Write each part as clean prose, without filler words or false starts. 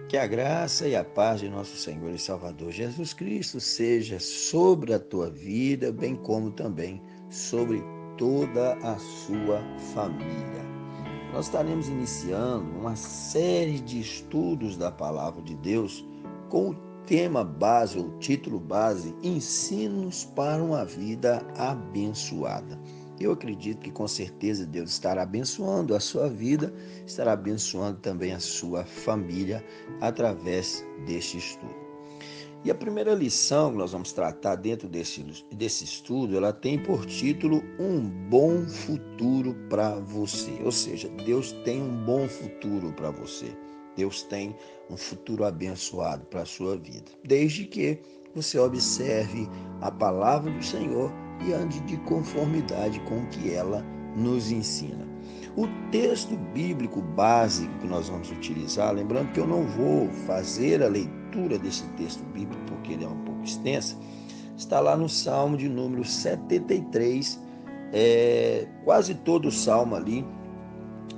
Que a graça e a paz de nosso Senhor e Salvador Jesus Cristo seja sobre a tua vida, bem como também sobre toda a sua família. Nós estaremos iniciando uma série de estudos da Palavra de Deus com o tema base, ou título base, Ensinos para uma Vida Abençoada. Eu acredito que com certeza Deus estará abençoando a sua vida, estará abençoando também a sua família através deste estudo. E a primeira lição que nós vamos tratar dentro desse estudo, ela tem por título Um Bom Futuro para Você. Ou seja, Deus tem um bom futuro para você. Deus tem um futuro abençoado para a sua vida. Desde que você observe a palavra do Senhor e ande de conformidade com o que ela nos ensina. O texto bíblico básico que nós vamos utilizar, lembrando que eu não vou fazer a leitura desse texto bíblico porque ele é um pouco extenso, está lá no Salmo de número 73, quase todo o Salmo ali,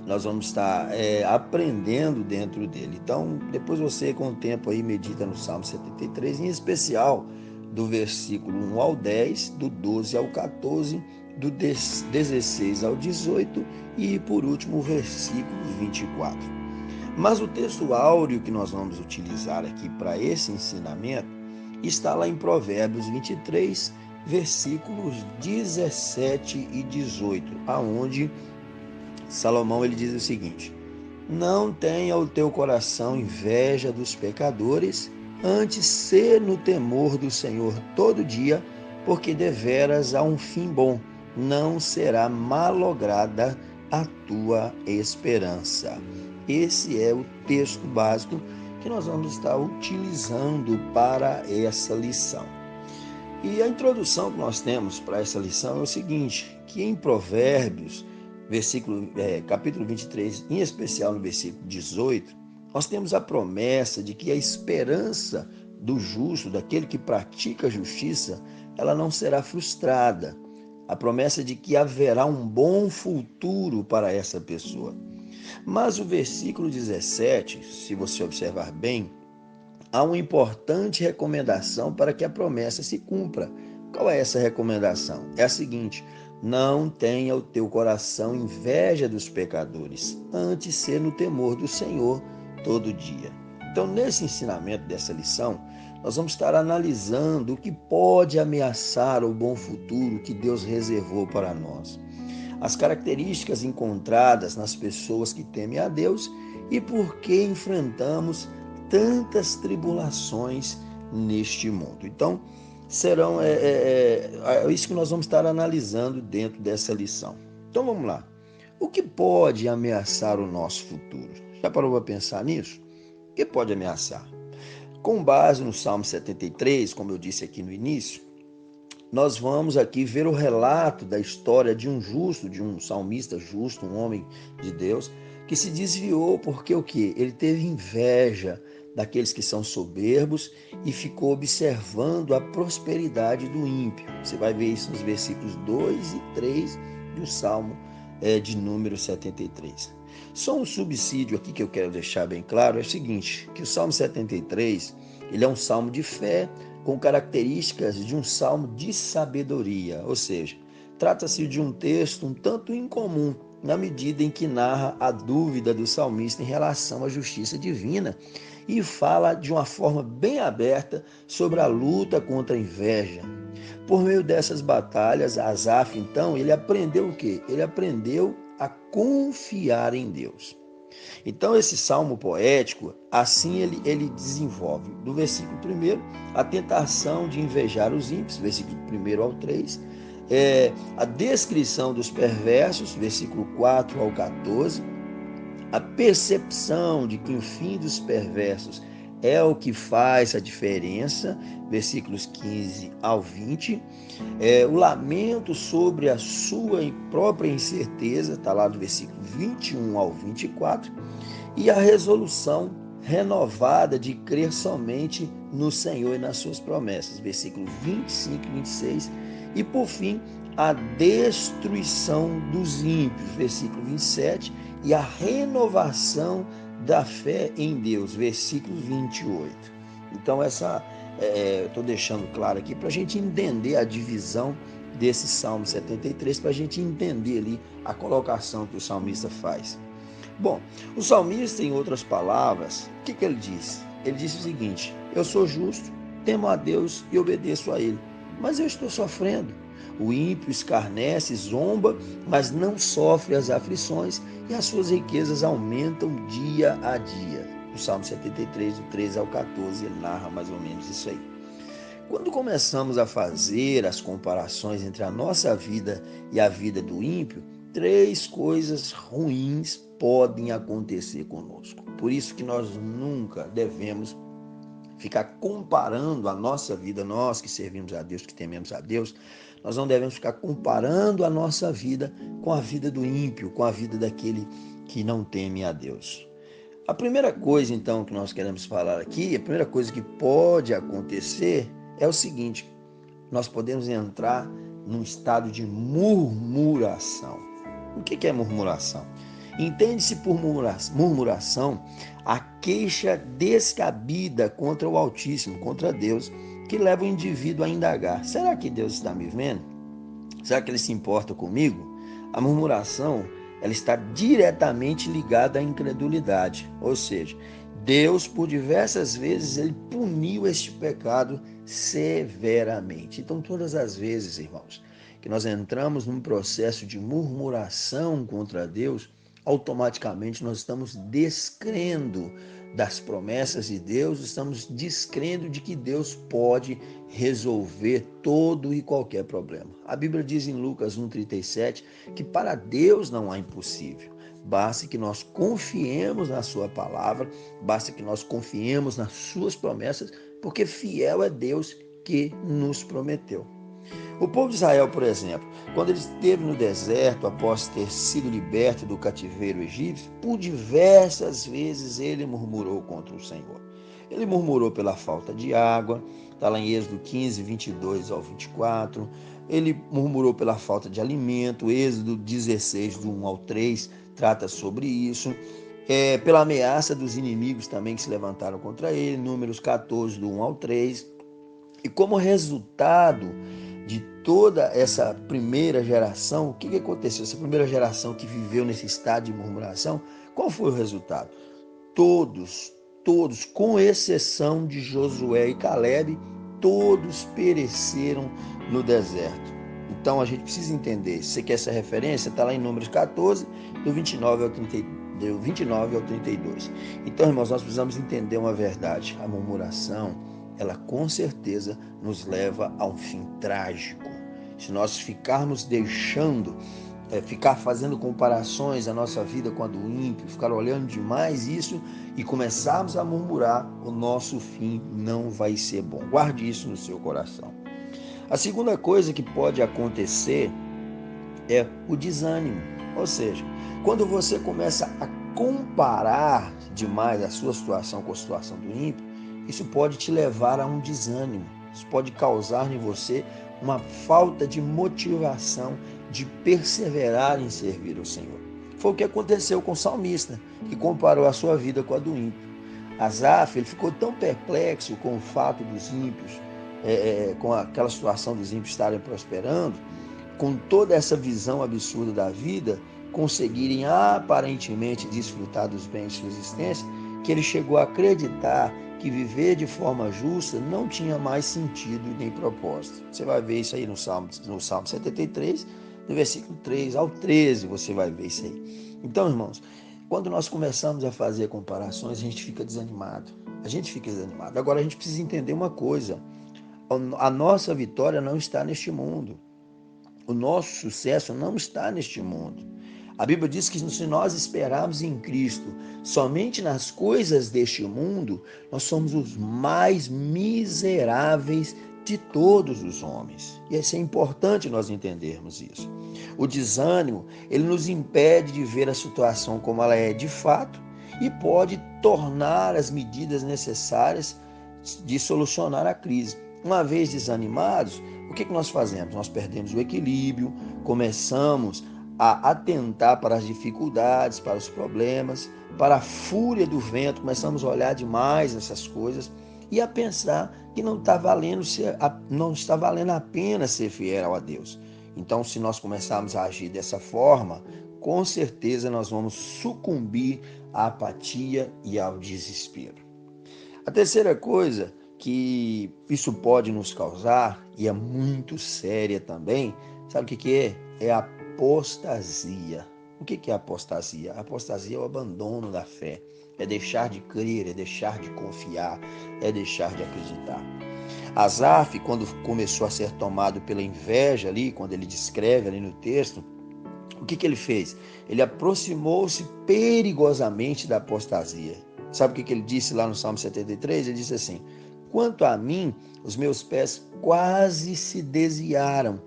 nós vamos estar aprendendo dentro dele. Então, depois você com o tempo aí medita no Salmo 73, em especial do versículo 1 ao 10, do 12 ao 14, do 16 ao 18 e, por último, o versículo 24. Mas o texto áureo que nós vamos utilizar aqui para esse ensinamento está lá em Provérbios 23, versículos 17 e 18, aonde Salomão ele diz o seguinte: Não tenha o teu coração inveja dos pecadores, antes ser no temor do Senhor todo dia, porque deveras há um fim bom, não será malograda a tua esperança. Esse é o texto básico que nós vamos estar utilizando para essa lição. E a introdução que nós temos para essa lição é o seguinte, que em Provérbios, capítulo 23, em especial no versículo 18, nós temos a promessa de que a esperança do justo, daquele que pratica a justiça, ela não será frustrada. A promessa de que haverá um bom futuro para essa pessoa. Mas o versículo 17, se você observar bem, há uma importante recomendação para que a promessa se cumpra. Qual é essa recomendação? É a seguinte: não tenha o teu coração inveja dos pecadores, antes ser no temor do Senhor todo dia. Então, nesse ensinamento dessa lição, nós vamos estar analisando o que pode ameaçar o bom futuro que Deus reservou para nós. As características encontradas nas pessoas que temem a Deus e por que enfrentamos tantas tribulações neste mundo. Então, serão isso que nós vamos estar analisando dentro dessa lição. Então, vamos lá. O que pode ameaçar o nosso futuro? Já parou para pensar nisso? O que pode ameaçar? Com base no Salmo 73, como eu disse aqui no início, nós vamos aqui ver o relato da história de um justo, de um salmista justo, um homem de Deus, que se desviou porque o quê? Ele teve inveja daqueles que são soberbos e ficou observando a prosperidade do ímpio. Você vai ver isso nos versículos 2 e 3 do Salmo de número 73. Só um subsídio aqui que eu quero deixar bem claro é o seguinte, que o Salmo 73, ele é um salmo de fé com características de um salmo de sabedoria, ou seja, trata-se de um texto um tanto incomum, na medida em que narra a dúvida do salmista em relação à justiça divina e fala de uma forma bem aberta sobre a luta contra a inveja. Por meio dessas batalhas, Asaf, então, ele aprendeu o quê? Ele aprendeu a confiar em Deus. Então, esse salmo poético, assim ele desenvolve, do versículo 1, a tentação de invejar os ímpios, versículo 1 ao 3, a descrição dos perversos, versículo 4 ao 14, a percepção de que o fim dos perversos é o que faz a diferença, versículos 15 ao 20, o lamento sobre a sua própria incerteza, está lá do versículo 21 ao 24, e a resolução renovada de crer somente no Senhor e nas suas promessas, versículos 25 e 26, e por fim, a destruição dos ímpios, versículo 27, e a renovação da fé em Deus, versículo 28. Então, eu estou deixando claro aqui para a gente entender a divisão desse Salmo 73, para a gente entender ali a colocação que o salmista faz. Bom, o salmista, em outras palavras, o que ele diz? Ele disse o seguinte: eu sou justo, temo a Deus e obedeço a Ele, mas eu estou sofrendo. O ímpio escarnece, zomba, mas não sofre as aflições e as suas riquezas aumentam dia a dia. O Salmo 73, do 13 ao 14, ele narra mais ou menos isso aí. Quando começamos a fazer as comparações entre a nossa vida e a vida do ímpio, três coisas ruins podem acontecer conosco. Por isso que nós nunca devemos ficar comparando a nossa vida, nós que servimos a Deus, que tememos a Deus, nós não devemos ficar comparando a nossa vida com a vida do ímpio, com a vida daquele que não teme a Deus. A primeira coisa, então, que nós queremos falar aqui, a primeira coisa que pode acontecer é o seguinte: nós podemos entrar num estado de murmuração. O que é murmuração? Entende-se por murmuração a queixa descabida contra o Altíssimo, contra Deus, que leva o indivíduo a indagar: será que Deus está me vendo? Será que Ele se importa comigo? A murmuração, ela está diretamente ligada à incredulidade, ou seja, Deus, por diversas vezes, Ele puniu este pecado severamente. Então, todas as vezes, irmãos, que nós entramos num processo de murmuração contra Deus, automaticamente nós estamos descrendo das promessas de Deus, estamos descrendo de que Deus pode resolver todo e qualquer problema. A Bíblia diz em Lucas 1,37 que para Deus não há impossível. Basta que nós confiemos na sua palavra, basta que nós confiemos nas suas promessas, porque fiel é Deus que nos prometeu. O povo de Israel, por exemplo, quando ele esteve no deserto, após ter sido liberto do cativeiro egípcio, por diversas vezes ele murmurou contra o Senhor. Ele murmurou pela falta de água, está lá em Êxodo 15, 22 ao 24. Ele murmurou pela falta de alimento, Êxodo 16, do 1 ao 3, trata sobre isso. Pela ameaça dos inimigos também que se levantaram contra ele, Números 14, do 1 ao 3. E como resultado de toda essa primeira geração, o que aconteceu? Essa primeira geração que viveu nesse estado de murmuração, qual foi o resultado? Todos, com exceção de Josué e Caleb, todos pereceram no deserto. Então a gente precisa entender. Se você quer essa referência, está lá em Números 14, do 29 ao 32. Então, irmãos, nós precisamos entender uma verdade. A murmuração, ela com certeza nos leva a um fim trágico. Se nós ficarmos ficar fazendo comparações a nossa vida com a do ímpio, ficar olhando demais isso e começarmos a murmurar, o nosso fim não vai ser bom. Guarde isso no seu coração. A segunda coisa que pode acontecer é o desânimo. Ou seja, quando você começa a comparar demais a sua situação com a situação do ímpio, isso pode te levar a um desânimo. Isso pode causar em você uma falta de motivação de perseverar em servir ao Senhor. Foi o que aconteceu com o salmista, que comparou a sua vida com a do ímpio. Asaf, ele ficou tão perplexo com o fato dos ímpios, com aquela situação dos ímpios estarem prosperando, com toda essa visão absurda da vida, conseguirem aparentemente desfrutar dos bens de sua existência, que ele chegou a acreditar que viver de forma justa não tinha mais sentido nem propósito. Você vai ver isso aí no Salmo 73, do versículo 3 ao 13, você vai ver isso aí. Então, irmãos, quando nós começamos a fazer comparações, a gente fica desanimado. Agora, a gente precisa entender uma coisa. A nossa vitória não está neste mundo. O nosso sucesso não está neste mundo. A Bíblia diz que se nós esperarmos em Cristo somente nas coisas deste mundo, nós somos os mais miseráveis de todos os homens. E isso é importante nós entendermos isso. O desânimo, ele nos impede de ver a situação como ela é de fato e pode tornar as medidas necessárias de solucionar a crise. Uma vez desanimados, o que nós fazemos? Nós perdemos o equilíbrio, começamos a atentar para as dificuldades, para os problemas, para a fúria do vento, começamos a olhar demais essas coisas e a pensar que não está valendo a pena ser fiel a Deus. Então, se nós começarmos a agir dessa forma, com certeza nós vamos sucumbir à apatia e ao desespero. A terceira coisa que isso pode nos causar, e é muito séria também, sabe o que é? É a apostasia. O que é apostasia? A apostasia é o abandono da fé, é deixar de crer, é deixar de confiar, é deixar de acreditar. Asaf, quando começou a ser tomado pela inveja ali, quando ele descreve ali no texto, o que ele fez? Ele aproximou-se perigosamente da apostasia. Sabe o que ele disse lá no Salmo 73? Ele disse assim: quanto a mim, os meus pés quase se desviaram,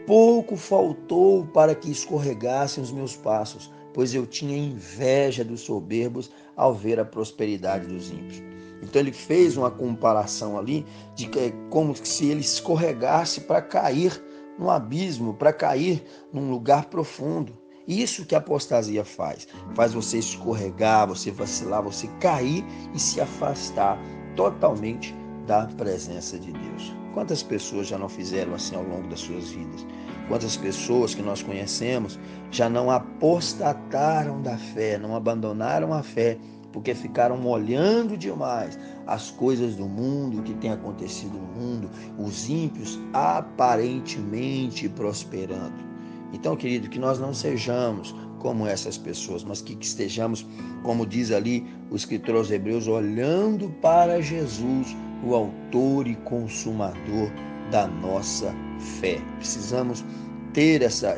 pouco faltou para que escorregassem os meus passos, pois eu tinha inveja dos soberbos ao ver a prosperidade dos ímpios. Então ele fez uma comparação ali de como se ele escorregasse para cair no abismo, para cair num lugar profundo. Isso que a apostasia faz você escorregar, você vacilar, você cair e se afastar totalmente da presença de Deus. Quantas pessoas já não fizeram assim ao longo das suas vidas? Quantas pessoas que nós conhecemos já não apostataram da fé, não abandonaram a fé, porque ficaram olhando demais as coisas do mundo, o que tem acontecido no mundo, os ímpios aparentemente prosperando. Então, querido, que nós não sejamos como essas pessoas, mas que estejamos, como diz ali o escritor aos Hebreus, olhando para Jesus, o autor e consumador da nossa fé. Precisamos ter essa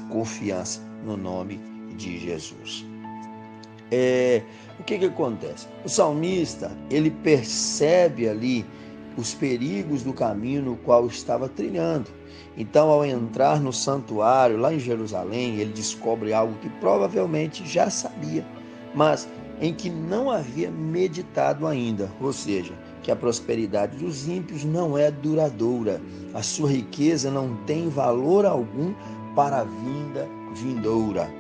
confiança no nome de Jesus. O que acontece? O salmista, ele percebe ali os perigos do caminho no qual estava trilhando. Então, ao entrar no santuário, lá em Jerusalém, ele descobre algo que provavelmente já sabia, mas em que não havia meditado ainda, ou seja, que a prosperidade dos ímpios não é duradoura, a sua riqueza não tem valor algum para a vinda vindoura.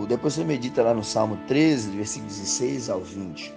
Depois você medita lá no Salmo 13, versículos 16 ao 20.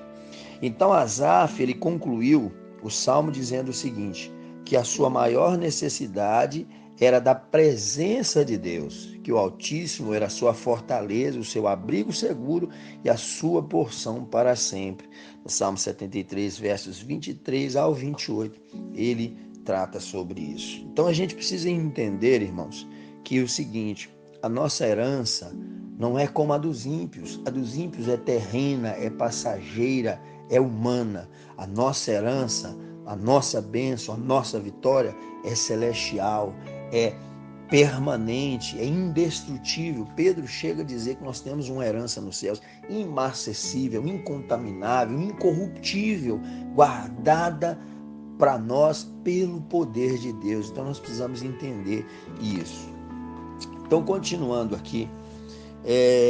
Então Asaf, ele concluiu o Salmo dizendo o seguinte, que a sua maior necessidade era da presença de Deus, que o Altíssimo era a sua fortaleza, o seu abrigo seguro e a sua porção para sempre. No Salmo 73, versos 23 ao 28, ele trata sobre isso. Então a gente precisa entender, irmãos, que é o seguinte, a nossa herança não é como a dos ímpios. A dos ímpios é terrena, é passageira, é humana. A nossa herança, a nossa bênção, a nossa vitória é celestial, é permanente, é indestrutível. Pedro chega a dizer que nós temos uma herança nos céus imarcessível, incontaminável, incorruptível, guardada para nós pelo poder de Deus. Então nós precisamos entender isso. Então, continuando aqui,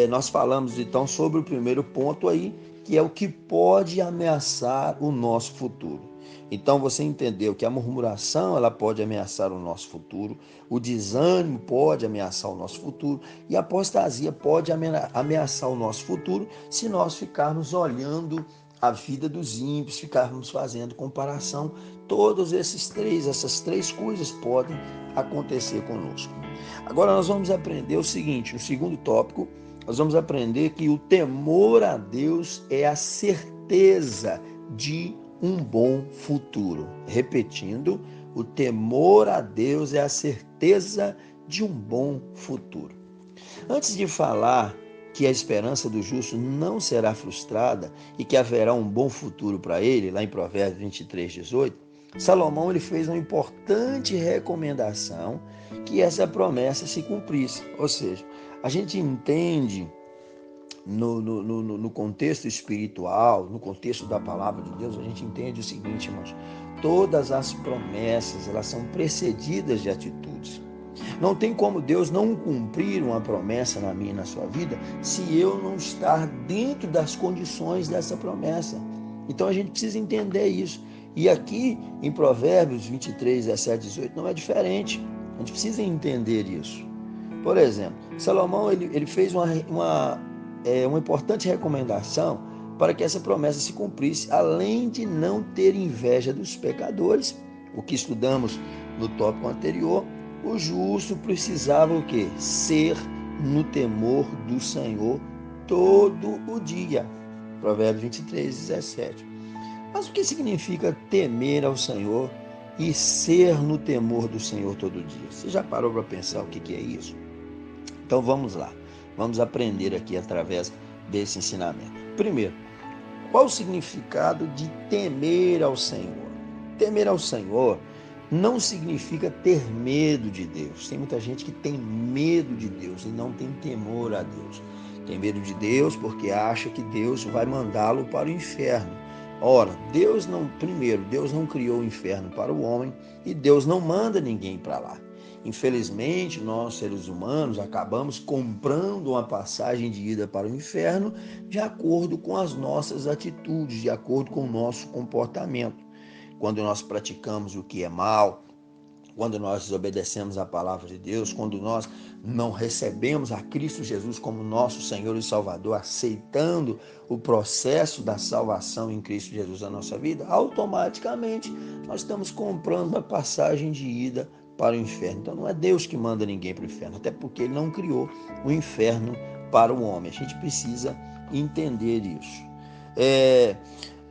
nós falamos então sobre o primeiro ponto aí, que é o que pode ameaçar o nosso futuro. Então você entendeu que a murmuração ela pode ameaçar o nosso futuro, o desânimo pode ameaçar o nosso futuro e a apostasia pode ameaçar o nosso futuro se nós ficarmos olhando a vida dos ímpios, ficarmos fazendo comparação. Essas três coisas podem acontecer conosco. Agora nós vamos aprender o seguinte, o segundo tópico, nós vamos aprender que o temor a Deus é a certeza de um bom futuro. Repetindo, o temor a Deus é a certeza de um bom futuro. Antes de falar que a esperança do justo não será frustrada e que haverá um bom futuro para ele, lá em Provérbios 23, 18, Salomão ele fez uma importante recomendação que essa promessa se cumprisse. Ou seja, a gente entende no contexto espiritual, no contexto da palavra de Deus, a gente entende o seguinte, irmãos, todas as promessas elas são precedidas de atitudes. Não tem como Deus não cumprir uma promessa na minha e na sua vida se eu não estar dentro das condições dessa promessa. Então a gente precisa entender isso. E aqui em Provérbios 23, 17, 18 não é diferente. A gente precisa entender isso. Por exemplo, Salomão ele fez uma importante recomendação para que essa promessa se cumprisse, além de não ter inveja dos pecadores, o que estudamos no tópico anterior. O justo precisava o quê? Ser no temor do Senhor todo o dia. Provérbios 23, 17. Mas o que significa temer ao Senhor e ser no temor do Senhor todo dia? Você já parou para pensar o que é isso? Então vamos lá. Vamos aprender aqui através desse ensinamento. Primeiro, qual o significado de temer ao Senhor? Temer ao Senhor não significa ter medo de Deus. Tem muita gente que tem medo de Deus e não tem temor a Deus. Tem medo de Deus porque acha que Deus vai mandá-lo para o inferno. Ora, Deus não criou o inferno para o homem e Deus não manda ninguém para lá. Infelizmente, nós seres humanos acabamos comprando uma passagem de ida para o inferno de acordo com as nossas atitudes, de acordo com o nosso comportamento. Quando nós praticamos o que é mal, quando nós desobedecemos a palavra de Deus, quando nós não recebemos a Cristo Jesus como nosso Senhor e Salvador, aceitando o processo da salvação em Cristo Jesus na nossa vida, automaticamente nós estamos comprando uma passagem de ida para o inferno. Então não é Deus que manda ninguém para o inferno, até porque Ele não criou o inferno para o homem. A gente precisa entender isso.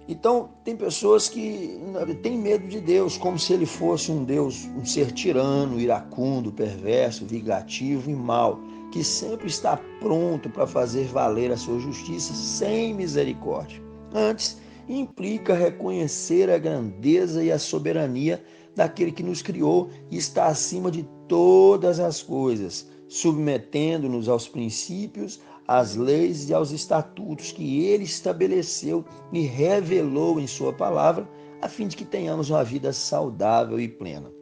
Então, tem pessoas que têm medo de Deus, como se ele fosse um Deus, um ser tirano, iracundo, perverso, vingativo e mau, que sempre está pronto para fazer valer a sua justiça sem misericórdia. Antes, implica reconhecer a grandeza e a soberania daquele que nos criou e está acima de todas as coisas, submetendo-nos aos princípios, às leis e aos estatutos que ele estabeleceu e revelou em sua palavra, a fim de que tenhamos uma vida saudável e plena.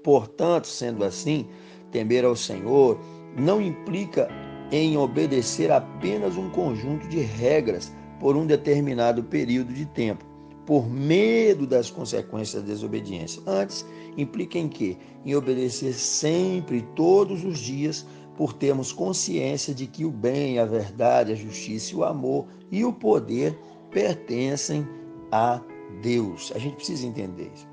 Portanto, sendo assim, temer ao Senhor não implica em obedecer apenas um conjunto de regras por um determinado período de tempo, por medo das consequências da desobediência. Antes, implica em quê? Em obedecer sempre, todos os dias, por termos consciência de que o bem, a verdade, a justiça, o amor e o poder pertencem a Deus. A gente precisa entender isso.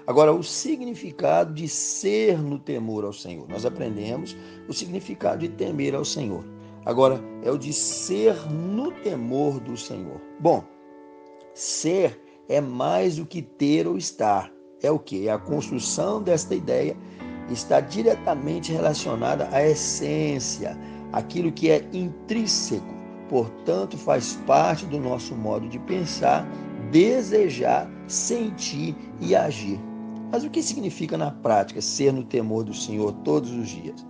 Agora, o significado de ser no temor ao Senhor. Nós aprendemos o significado de temer ao Senhor. Agora, é o de ser no temor do Senhor. Bom, ser é mais do que ter ou estar. É o quê? A construção desta ideia está diretamente relacionada à essência, aquilo que é intrínseco, portanto, faz parte do nosso modo de pensar, desejar, sentir e agir. Mas o que significa na prática ser no temor do Senhor todos os dias?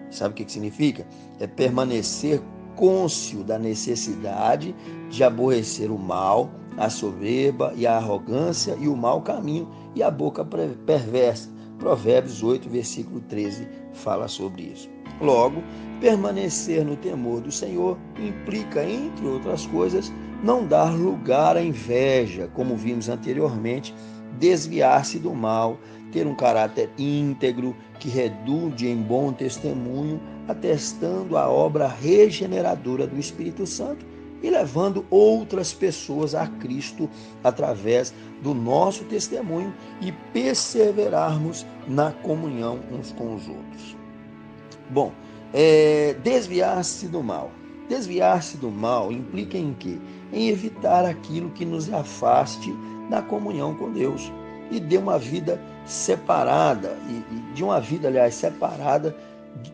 Sabe o que significa? É permanecer cônscio da necessidade de aborrecer o mal, a soberba e a arrogância e o mau caminho e a boca perversa. Provérbios 8, versículo 13 fala sobre isso. Logo, permanecer no temor do Senhor implica, entre outras coisas, não dar lugar à inveja, como vimos anteriormente, desviar-se do mal, ter um caráter íntegro que redunde em bom testemunho, atestando a obra regeneradora do Espírito Santo e levando outras pessoas a Cristo através do nosso testemunho e perseverarmos na comunhão uns com os outros. Bom, desviar-se do mal. Desviar-se do mal implica em quê? Em evitar aquilo que nos afaste da comunhão com Deus e de uma vida separada, separada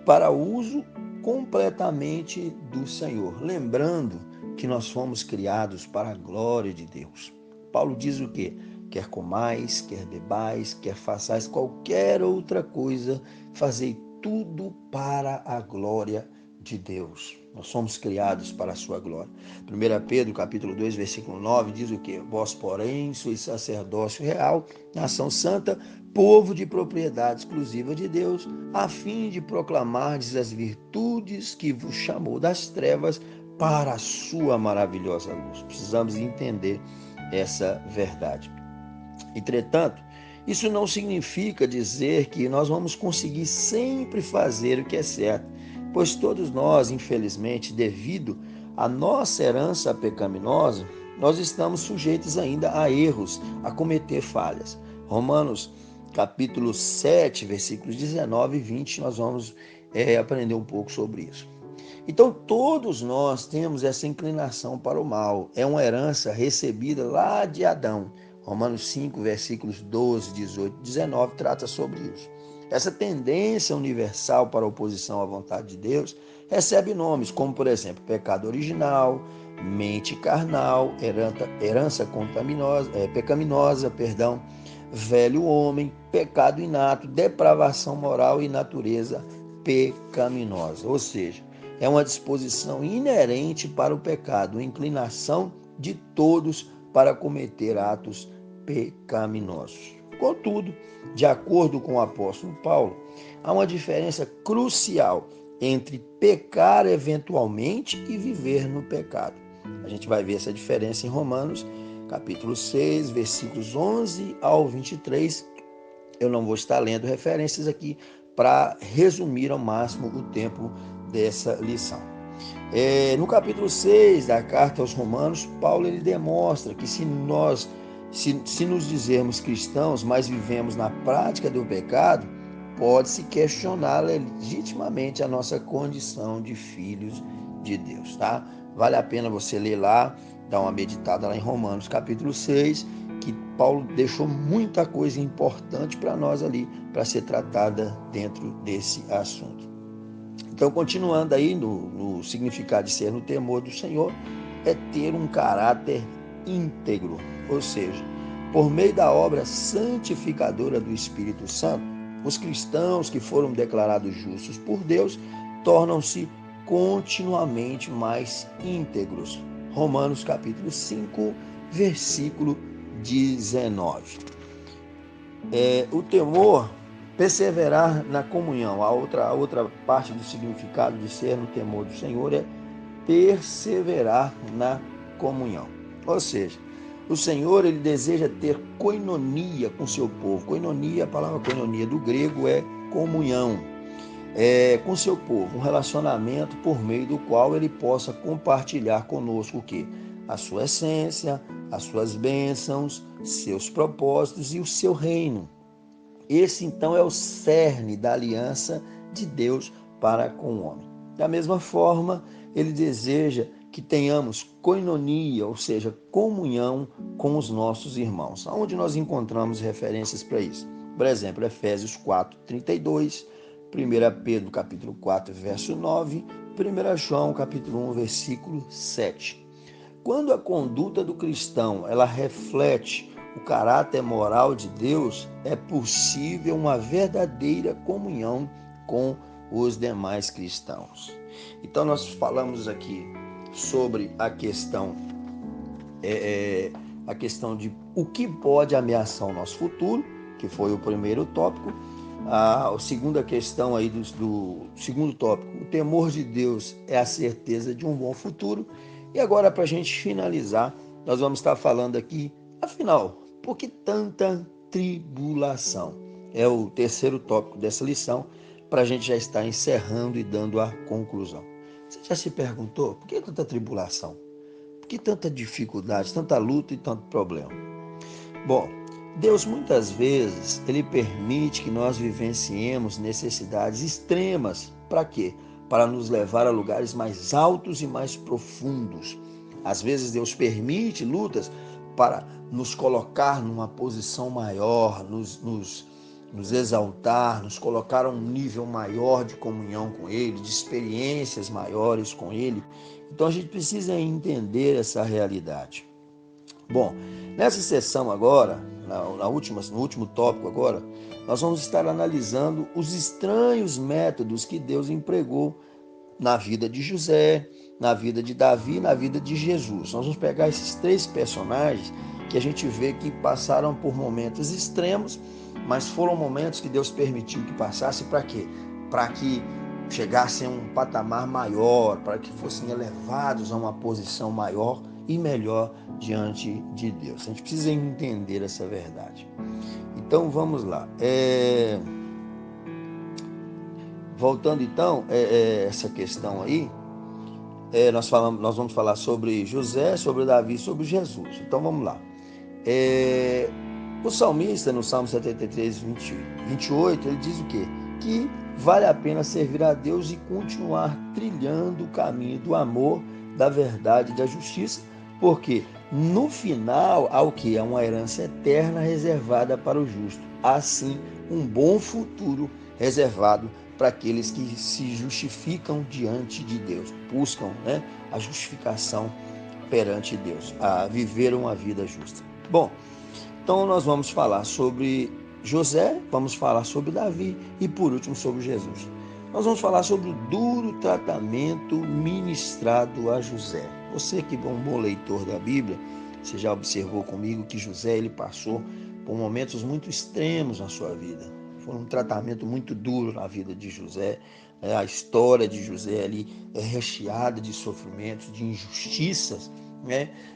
para uso completamente do Senhor. Lembrando que nós fomos criados para a glória de Deus. Paulo diz o quê? Quer comais, quer bebais, quer façais qualquer outra coisa, fazei tudo para a glória de Deus. Nós somos criados para a sua glória. 1 Pedro, capítulo 2, versículo 9, diz o quê? Vós, porém, sois sacerdócio real, nação santa, povo de propriedade exclusiva de Deus, a fim de proclamardes as virtudes que vos chamou das trevas para a sua maravilhosa luz. Precisamos entender essa verdade. Entretanto, isso não significa dizer que nós vamos conseguir sempre fazer o que é certo. Pois todos nós, infelizmente, devido à nossa herança pecaminosa, nós estamos sujeitos ainda a erros, a cometer falhas. Romanos capítulo 7, versículos 19 e 20, nós vamos aprender um pouco sobre isso. Então, todos nós temos essa inclinação para o mal. É uma herança recebida lá de Adão. Romanos 5, versículos 12, 18 e 19 trata sobre isso. Essa tendência universal para a oposição à vontade de Deus recebe nomes como, por exemplo, pecado original, mente carnal, herança pecaminosa, velho homem, pecado inato, depravação moral e natureza pecaminosa. Ou seja, é uma disposição inerente para o pecado, uma inclinação de todos para cometer atos pecaminosos. Contudo, de acordo com o apóstolo Paulo, há uma diferença crucial entre pecar eventualmente e viver no pecado. A gente vai ver essa diferença em Romanos, capítulo 6, versículos 11 ao 23. Eu não vou estar lendo referências aqui para resumir ao máximo o tempo dessa lição. No capítulo 6 da carta aos Romanos, Paulo ele demonstra que se nos dizermos cristãos, mas vivemos na prática do pecado, pode-se questionar legitimamente a nossa condição de filhos de Deus, tá? Vale a pena você ler lá, dar uma meditada lá em Romanos capítulo 6, que Paulo deixou muita coisa importante para nós ali, para ser tratada dentro desse assunto. Então, continuando aí no significado de ser no temor do Senhor, é ter um caráter íntegro, ou seja, por meio da obra santificadora do Espírito Santo, os cristãos que foram declarados justos por Deus tornam-se continuamente mais íntegros. Romanos capítulo 5, versículo 19. O temor, perseverar na comunhão. A outra parte do significado de ser no temor do Senhor é perseverar na comunhão. Ou seja, o Senhor ele deseja ter koinonia com seu povo. Koinonia, a palavra koinonia do grego é comunhão. Com seu povo, um relacionamento por meio do qual ele possa compartilhar conosco o quê? A sua essência, as suas bênçãos, seus propósitos e o seu reino. Esse então é o cerne da aliança de Deus para com o homem. Da mesma forma, ele deseja que tenhamos koinonia, ou seja, comunhão com os nossos irmãos. Onde nós encontramos referências para isso? Por exemplo, Efésios 4, 32, 1 Pedro capítulo 4, verso 9, 1 João capítulo 1, versículo 7. Quando a conduta do cristão ela reflete o caráter moral de Deus, é possível uma verdadeira comunhão com os demais cristãos. Então nós falamos aqui sobre a questão de o que pode ameaçar o nosso futuro, que foi o primeiro tópico. A segunda questão aí do segundo tópico, o temor de Deus é a certeza de um bom futuro. E agora, para a gente finalizar, nós vamos estar falando aqui, afinal, por que tanta tribulação? É o terceiro tópico dessa lição, para a gente já estar encerrando e dando a conclusão. Você já se perguntou, por que tanta tribulação? Por que tanta dificuldade, tanta luta e tanto problema? Bom, Deus muitas vezes, ele permite que nós vivenciemos necessidades extremas. Para quê? Para nos levar a lugares mais altos e mais profundos. Às vezes Deus permite lutas para nos colocar numa posição maior, nos exaltar, nos colocar a um nível maior de comunhão com Ele, de experiências maiores com Ele. Então a gente precisa entender essa realidade. Bom, nessa sessão agora, no último tópico agora, nós vamos estar analisando os estranhos métodos que Deus empregou na vida de José, na vida de Davi, na vida de Jesus. Nós vamos pegar esses três personagens que a gente vê que passaram por momentos extremos, mas foram momentos que Deus permitiu que passasse para quê? Para que chegassem a um patamar maior, para que fossem elevados a uma posição maior e melhor diante de Deus. A gente precisa entender essa verdade. Então vamos lá. voltando então, essa questão aí, nós vamos falar sobre José, sobre Davi, sobre Jesus. Então vamos lá. O salmista, no Salmo 73, 28, ele diz o quê? Que vale a pena servir a Deus e continuar trilhando o caminho do amor, da verdade e da justiça, porque no final há o quê? Há uma herança eterna reservada para o justo. Assim, um bom futuro reservado para aqueles que se justificam diante de Deus, buscam, a justificação perante Deus, a viver uma vida justa. Bom, então nós vamos falar sobre José, vamos falar sobre Davi e por último sobre Jesus. Nós vamos falar sobre o duro tratamento ministrado a José. Você que é um bom leitor da Bíblia, você já observou comigo que José ele passou por momentos muito extremos na sua vida. Foi um tratamento muito duro na vida de José. A história de José ali é recheada de sofrimentos, de injustiças,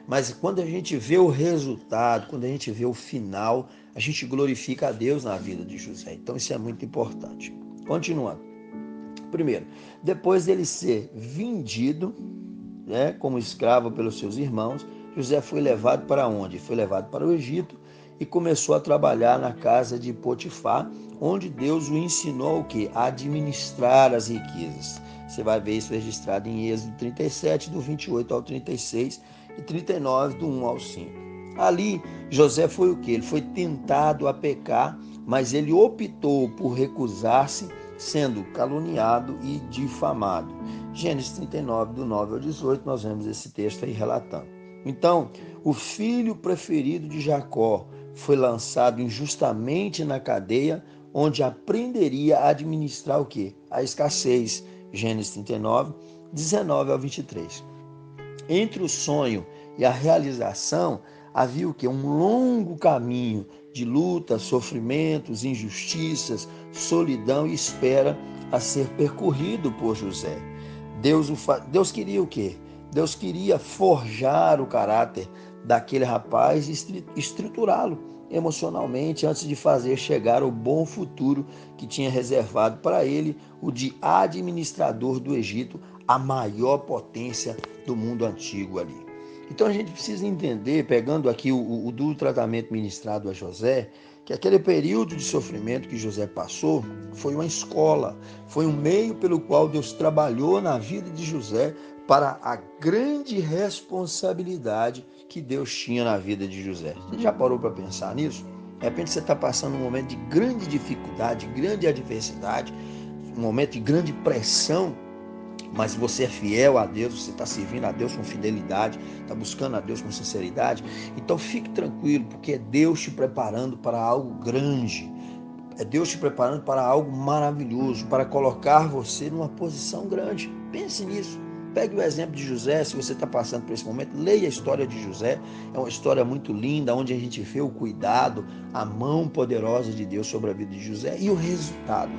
Mas quando a gente vê o resultado, quando a gente vê o final, a gente glorifica a Deus na vida de José. Então isso é muito importante. Continuando. Primeiro, depois dele ser vendido, como escravo pelos seus irmãos, José foi levado para onde? Foi levado para o Egito e começou a trabalhar na casa de Potifar, onde Deus o ensinou o quê? A administrar as riquezas. Você vai ver isso registrado em Êxodo 37, do 28 ao 36 e 39, do 1 ao 5. Ali, José foi o quê? Ele foi tentado a pecar, mas ele optou por recusar-se, sendo caluniado e difamado. Gênesis 39, do 9 ao 18, nós vemos esse texto aí relatando. Então, o filho preferido de Jacó foi lançado injustamente na cadeia, onde aprenderia a administrar o quê? A escassez. Gênesis 39, 19 ao 23. Entre o sonho e a realização havia o quê? Um longo caminho de lutas, sofrimentos, injustiças, solidão e espera a ser percorrido por José. Deus queria o quê? Deus queria forjar o caráter daquele rapaz e estruturá-lo emocionalmente antes de fazer chegar o bom futuro que tinha reservado para ele, o de administrador do Egito, a maior potência do mundo antigo ali. Então a gente precisa entender, pegando aqui o duro tratamento ministrado a José, que aquele período de sofrimento que José passou foi uma escola, foi um meio pelo qual Deus trabalhou na vida de José para a grande responsabilidade que Deus tinha na vida de José. Você já parou para pensar nisso? De repente você está passando um momento de grande dificuldade, grande adversidade, um momento de grande pressão, mas você é fiel a Deus, você está servindo a Deus com fidelidade, está buscando a Deus com sinceridade, então fique tranquilo, porque é Deus te preparando para algo grande, é Deus te preparando para algo maravilhoso, para colocar você numa posição grande. Pense nisso. Pegue o exemplo de José, se você está passando por esse momento, leia a história de José, é uma história muito linda, onde a gente vê o cuidado, a mão poderosa de Deus sobre a vida de José e o resultado,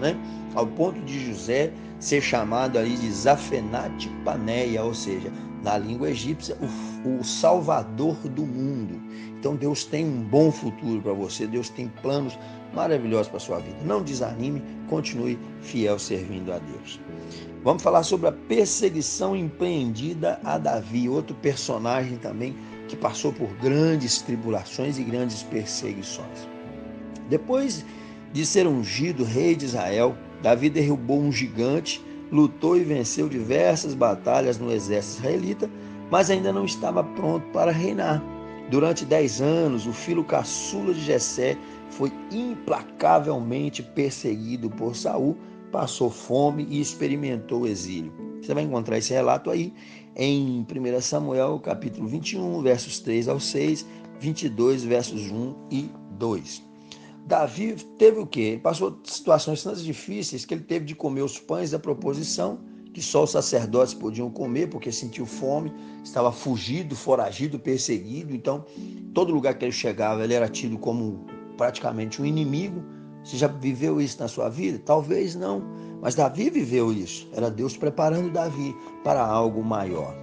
Ao ponto de José ser chamado ali de Zafenat Paneia, ou seja, na língua egípcia, o salvador do mundo. Então Deus tem um bom futuro para você, Deus tem planos maravilhosos para a sua vida. Não desanime, continue fiel servindo a Deus. Vamos falar sobre a perseguição empreendida a Davi, outro personagem também que passou por grandes tribulações e grandes perseguições. Depois de ser ungido rei de Israel, Davi derrubou um gigante, lutou e venceu diversas batalhas no exército israelita, mas ainda não estava pronto para reinar. Durante 10 anos, o filho caçula de Jessé foi implacavelmente perseguido por Saul, passou fome e experimentou o exílio. Você vai encontrar esse relato aí em 1 Samuel, capítulo 21, versos 3 ao 6, 22, versos 1 e 2. Davi teve o quê? Ele passou situações tão difíceis que ele teve de comer os pães da proposição, que só os sacerdotes podiam comer, porque sentiu fome, estava fugido, foragido, perseguido. Então, todo lugar que ele chegava, ele era tido como praticamente um inimigo. Você já viveu isso na sua vida? Talvez não, mas Davi viveu isso. Era Deus preparando Davi para algo maior.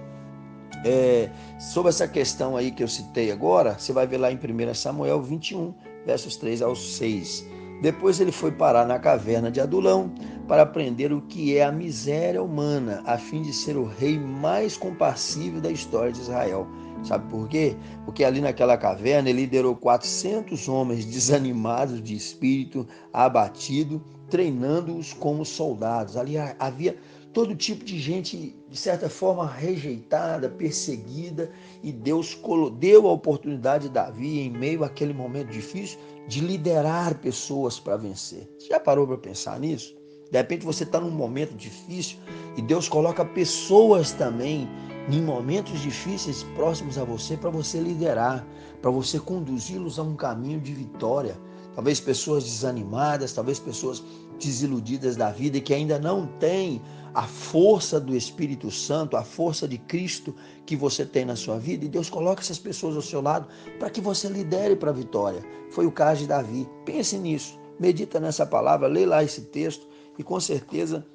Sobre essa questão aí que eu citei agora, você vai ver lá em 1 Samuel 21, versos 3 ao 6. Depois ele foi parar na caverna de Adulão para aprender o que é a miséria humana, a fim de ser o rei mais compassível da história de Israel. Sabe por quê? Porque ali naquela caverna ele liderou 400 homens desanimados de espírito, abatido, treinando-os como soldados. Ali havia todo tipo de gente, de certa forma, rejeitada, perseguida, e Deus deu a oportunidade de Davi, em meio àquele momento difícil, de liderar pessoas para vencer. Você já parou para pensar nisso? De repente você está num momento difícil e Deus coloca pessoas também em momentos difíceis próximos a você para você liderar, para você conduzi-los a um caminho de vitória. Talvez pessoas desanimadas, talvez pessoas desiludidas da vida e que ainda não têm a força do Espírito Santo, a força de Cristo que você tem na sua vida, e Deus coloca essas pessoas ao seu lado para que você lidere para a vitória. Foi o caso de Davi. Pense nisso, medita nessa palavra, lê lá esse texto e com certeza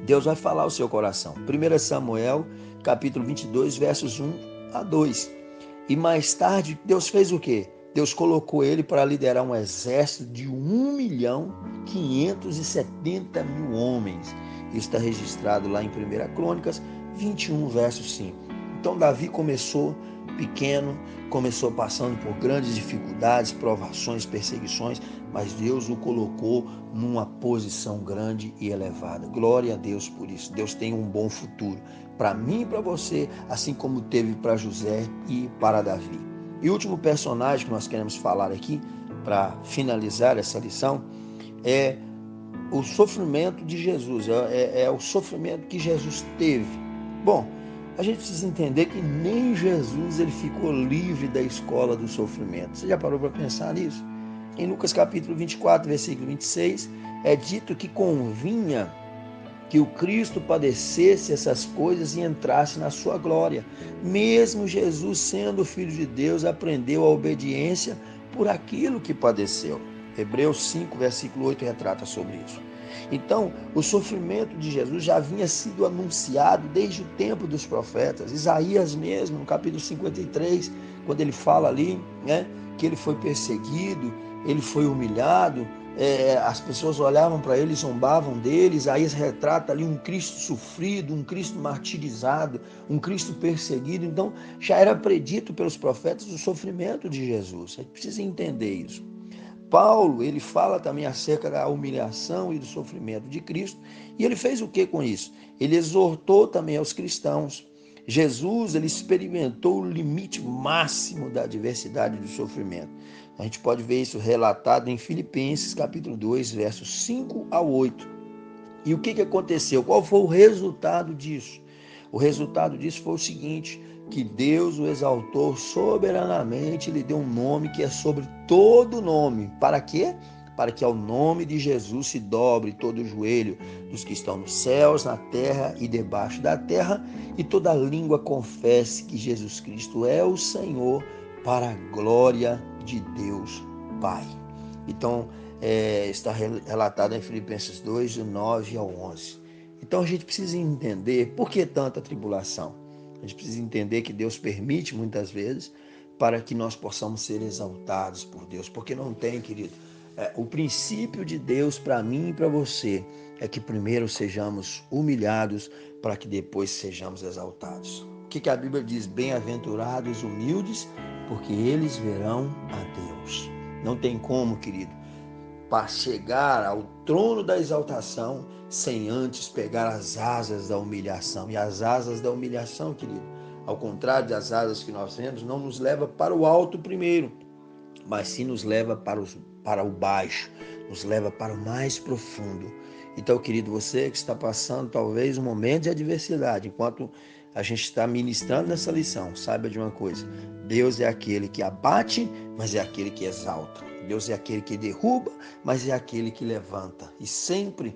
Deus vai falar ao seu coração. 1 Samuel, capítulo 22, versos 1 a 2. E mais tarde, Deus fez o quê? Deus colocou ele para liderar um exército de 1.570.000 homens. Isso está registrado lá em 1 Crônicas 21, verso 5. Então Davi começou pequeno, começou passando por grandes dificuldades, provações, perseguições, mas Deus o colocou numa posição grande e elevada. Glória a Deus por isso. Deus tem um bom futuro para mim e para você, assim como teve para José e para Davi. E o último personagem que nós queremos falar aqui, para finalizar essa lição, é o sofrimento de Jesus, é o sofrimento que Jesus teve. Bom, a gente precisa entender que nem Jesus ele ficou livre da escola do sofrimento. Você já parou para pensar nisso? Em Lucas capítulo 24, versículo 26, é dito que convinha que o Cristo padecesse essas coisas e entrasse na sua glória. Mesmo Jesus, sendo Filho de Deus, aprendeu a obediência por aquilo que padeceu. Hebreus 5, versículo 8 retrata sobre isso. Então, o sofrimento de Jesus já havia sido anunciado desde o tempo dos profetas. Isaías mesmo, no capítulo 53, quando ele fala ali, que ele foi perseguido, ele foi humilhado, as pessoas olhavam para ele e zombavam dele. Isaías retrata ali um Cristo sofrido, um Cristo martirizado, um Cristo perseguido. Então, já era predito pelos profetas o sofrimento de Jesus. A gente precisa entender isso. Paulo, ele fala também acerca da humilhação e do sofrimento de Cristo, e ele fez o que com isso? Ele exortou também aos cristãos. Jesus, ele experimentou o limite máximo da adversidade e do sofrimento. A gente pode ver isso relatado em Filipenses, capítulo 2, versos 5 a 8. E o que aconteceu? Qual foi o resultado disso? O resultado disso foi o seguinte, que Deus o exaltou soberanamente, lhe deu um nome que é sobre todo nome. Para quê? Para que ao nome de Jesus se dobre todo o joelho dos que estão nos céus, na terra e debaixo da terra, e toda língua confesse que Jesus Cristo é o Senhor, para a glória de Deus Pai. Então, está relatado em Filipenses 2, do 9 ao 11. Então a gente precisa entender por que tanta tribulação. A gente precisa entender que Deus permite muitas vezes para que nós possamos ser exaltados por Deus. Porque não tem, querido, o princípio de Deus para mim e para você é que primeiro sejamos humilhados para que depois sejamos exaltados. O que a Bíblia diz? Bem-aventurados humildes, porque eles verão a Deus. Não tem como, querido, para chegar ao trono da exaltação sem antes pegar as asas da humilhação. E as asas da humilhação, querido, ao contrário das asas que nós vemos, não nos leva para o alto primeiro, mas sim nos leva para o baixo, nos leva para o mais profundo. Então, querido, você que está passando talvez um momento de adversidade, enquanto a gente está ministrando nessa lição, saiba de uma coisa: Deus é aquele que abate, mas é aquele que exalta. Deus é aquele que derruba, mas é aquele que levanta. E sempre,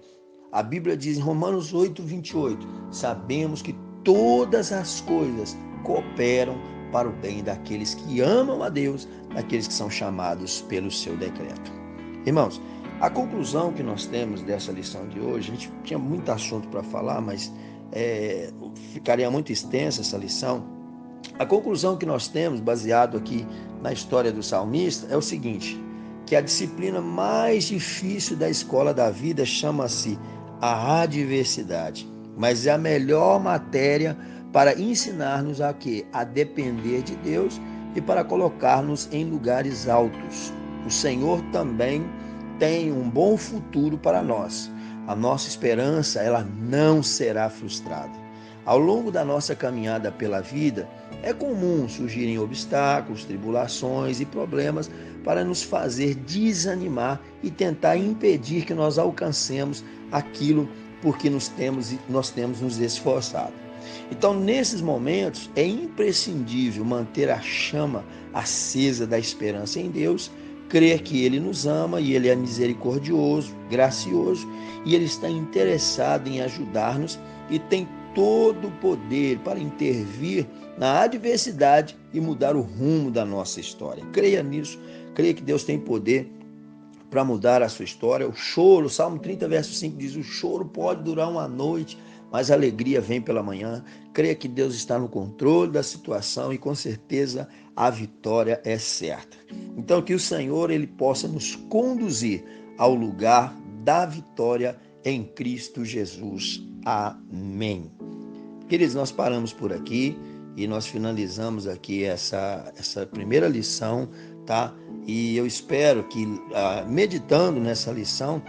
a Bíblia diz em Romanos 8, 28, sabemos que todas as coisas cooperam para o bem daqueles que amam a Deus, daqueles que são chamados pelo seu decreto. Irmãos, a conclusão que nós temos dessa lição de hoje, a gente tinha muito assunto para falar, mas ficaria muito extensa essa lição. A conclusão que nós temos, baseado aqui na história do salmista, é o seguinte: que a disciplina mais difícil da escola da vida chama-se a adversidade, mas é a melhor matéria para ensinar-nos a quê? A depender de Deus e para colocar-nos em lugares altos. O Senhor também tem um bom futuro para nós. A nossa esperança, ela não será frustrada. Ao longo da nossa caminhada pela vida, é comum surgirem obstáculos, tribulações e problemas para nos fazer desanimar e tentar impedir que nós alcancemos aquilo por que nós temos nos esforçado. Então, nesses momentos, é imprescindível manter a chama acesa da esperança em Deus, crer que Ele nos ama e Ele é misericordioso, gracioso e Ele está interessado em ajudar-nos e tem todo o poder para intervir na adversidade e mudar o rumo da nossa história. Creia nisso, creia que Deus tem poder para mudar a sua história. O choro, Salmo 30, verso 5 diz, o choro pode durar uma noite, mas a alegria vem pela manhã. Creia que Deus está no controle da situação e com certeza a vitória é certa. Então que o Senhor ele possa nos conduzir ao lugar da vitória em Cristo Jesus. Amém. Queridos, nós paramos por aqui e nós finalizamos aqui essa primeira lição, tá? E eu espero que, meditando nessa lição,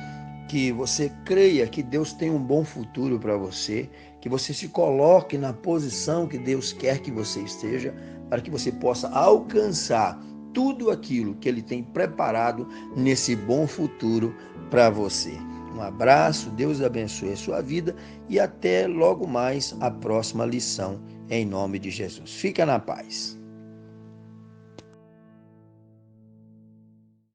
que você creia que Deus tem um bom futuro para você, que você se coloque na posição que Deus quer que você esteja, para que você possa alcançar tudo aquilo que Ele tem preparado nesse bom futuro para você. Um abraço, Deus abençoe a sua vida e até logo mais a próxima lição, em nome de Jesus. Fica na paz.